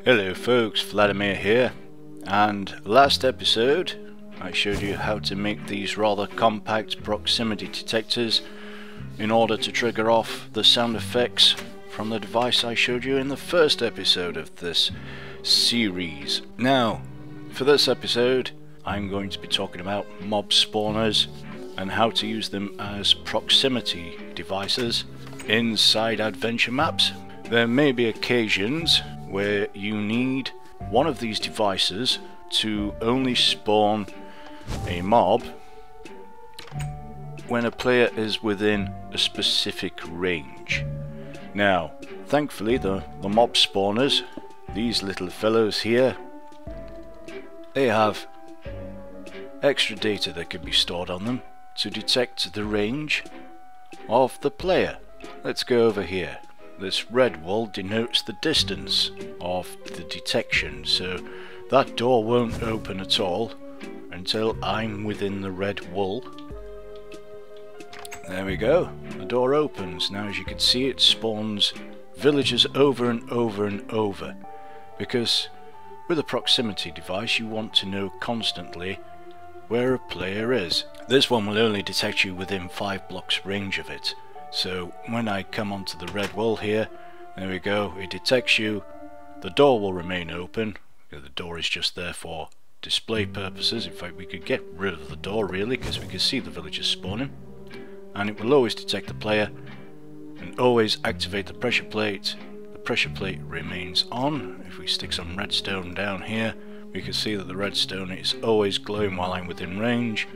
Hello folks, Vladimir here, and last episode I showed you how to make these rather compact proximity detectors in order to trigger off the sound effects from the device I showed you in the first episode of this series. Now, for this episode I'm going to be talking about mob spawners and how to use them as proximity devices inside adventure maps. There may be occasions where you need one of these devices to only spawn a mob when a player is within a specific range. Now, thankfully the mob spawners, these little fellows here, they have extra data that can be stored on them to detect the range of the player. Let's go over here. This red wall denotes the distance of the detection, so that door won't open at all until I'm within the red wall. There we go, the door opens. Now as you can see, it spawns villagers over and over and over, because with a proximity device you want to know constantly where a player is. This one will only detect you within 5 blocks range of it. So when I come onto the red wall here, there we go, it detects you, the door will remain open. The door is just there for display purposes. In fact, we could get rid of the door really, because we can see the villagers spawning, and it will always detect the player and always activate the pressure plate. The pressure plate remains on. If we stick some redstone down here, we can see that the redstone is always glowing while I'm within range,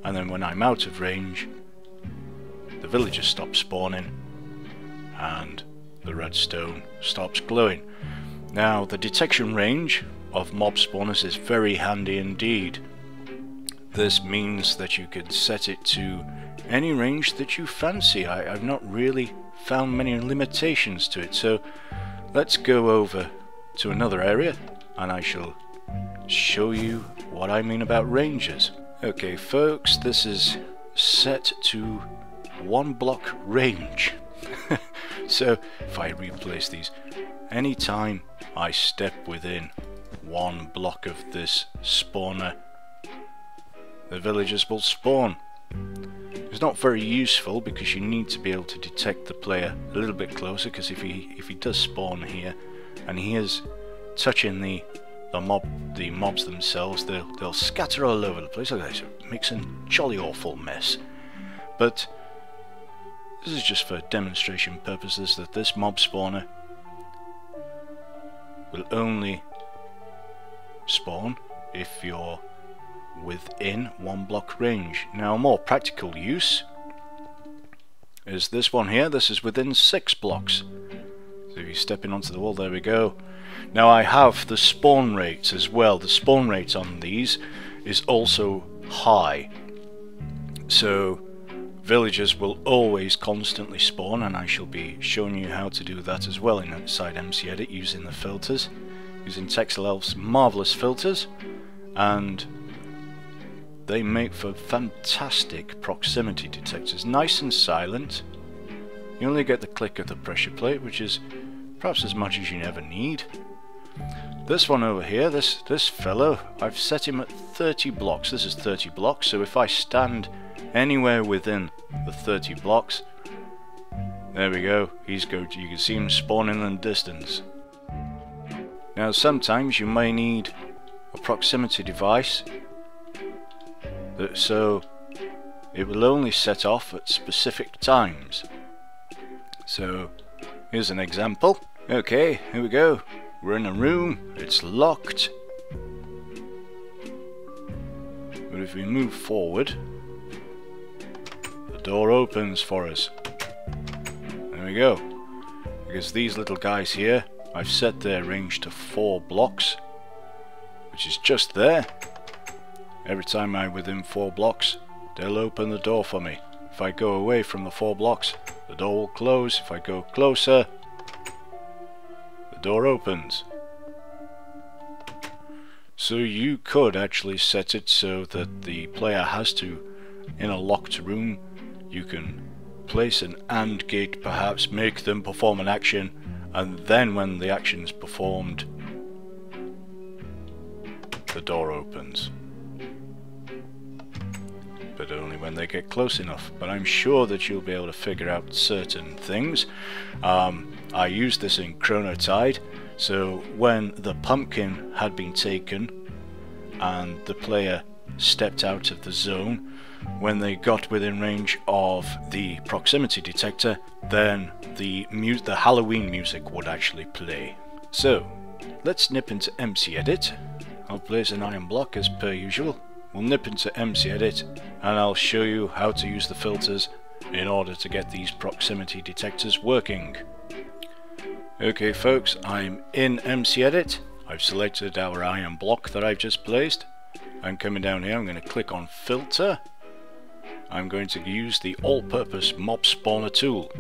and then when I'm out of range the villagers stop spawning and the redstone stops glowing. Now the detection range of mob spawners is very handy indeed. This means that you can set it to any range that you fancy. I've not really found many limitations to it, so let's go over to another area and I shall show you what I mean about ranges. Okay folks, this is set to 1 block range. So if I replace these, anytime I step within 1 block of this spawner, the villagers will spawn. It's not very useful because you need to be able to detect the player a little bit closer, because if he does spawn here and he is touching the mobs themselves, they'll scatter all over the place. Okay, so it makes a jolly awful mess. But this is just for demonstration purposes, that this mob spawner will only spawn if you're within 1 block range. Now, a more practical use is this one here. This is within 6 blocks. So if you're stepping onto the wall, there we go. Now I have the spawn rates as well. The spawn rate on these is also high, so villagers will always constantly spawn, and I shall be showing you how to do that as well inside MC Edit using the filters, using Texelelf's marvellous filters, and they make for fantastic proximity detectors. Nice and silent. You only get the click of the pressure plate, which is perhaps as much as you ever need. This one over here, this fellow, I've set him at 30 blocks. This is 30 blocks, so if I stand anywhere within the 30 blocks, there we go, you can see him spawning in the distance. Now sometimes you may need a proximity device so it will only set off at specific times. So here's an example. Okay, here we go, we're in a room, it's locked, but if we move forward, the door opens for us. There we go. Because these little guys here, I've set their range to 4 blocks, which is just there. Every time I'm within 4 blocks, they'll open the door for me. If I go away from the 4 blocks, the door will close. If I go closer, the door opens. So you could actually set it so that the player has to, in a locked room, you can place an AND gate perhaps, make them perform an action, and then when the action is performed the door opens. But only when they get close enough. But I'm sure that you'll be able to figure out certain things. I used this in Chronotide, so when the pumpkin had been taken and the player stepped out of the zone, when they got within range of the proximity detector, then the Halloween music would actually play. So let's nip into MC Edit. I'll place an iron block as per usual. We'll nip into MC Edit and I'll show you how to use the filters in order to get these proximity detectors working. Okay folks, I'm in MC Edit. I've selected our iron block that I've just placed. I'm coming down here, I'm going to click on Filter. I'm going to use the all-purpose mob spawner tool.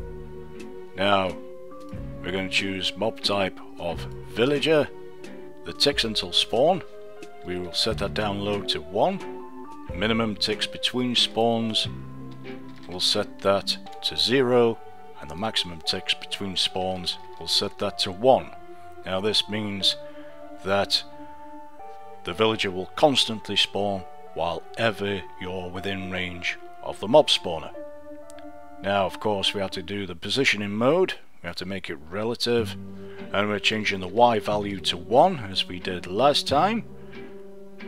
Now we're going to choose mob type of villager. The ticks until spawn, we will set that down low to 1. Minimum ticks between spawns, we'll set that to 0, and the maximum ticks between spawns, we'll set that to 1. Now this means that the villager will constantly spawn while ever you're within range of the mob spawner. Now of course we have to do the positioning mode, we have to make it relative, and we're changing the Y value to 1 as we did last time,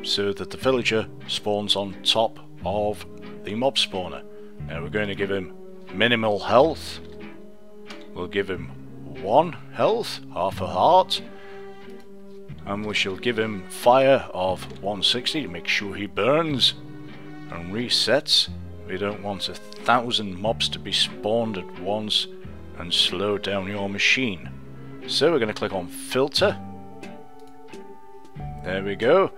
so that the villager spawns on top of the mob spawner. Now we're going to give him minimal health, we'll give him 1 health, half a heart, and we shall give him fire of 160 to make sure he burns and resets. We don't want 1,000 mobs to be spawned at once and slow down your machine. So we're going to click on Filter. There we go.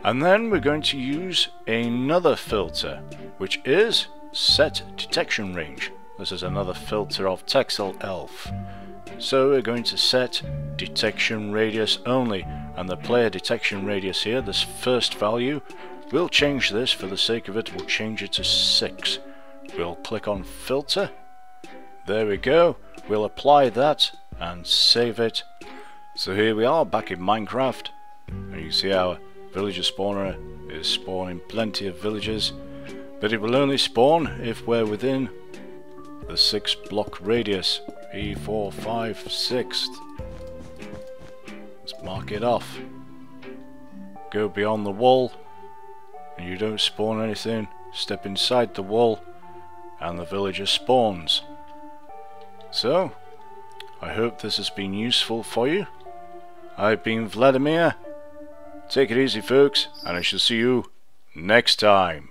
And then we're going to use another filter, which is Set Detection Range. This is another filter of Texel Elf. So we're going to set detection radius only, and the player detection radius here, this first value, we'll change this for the sake of it, we'll change it to 6. We'll click on Filter. There we go. We'll apply that and save it. So here we are back in Minecraft, and you see our villager spawner is spawning plenty of villagers, but it will only spawn if we're within the 6 block radius. 3, 4, 5, 6. Let's mark it off. Go beyond the wall and you don't spawn anything, step inside the wall and the villager spawns. So I hope this has been useful for you. I've been Vladimir. Take it easy folks, and I shall see you next time.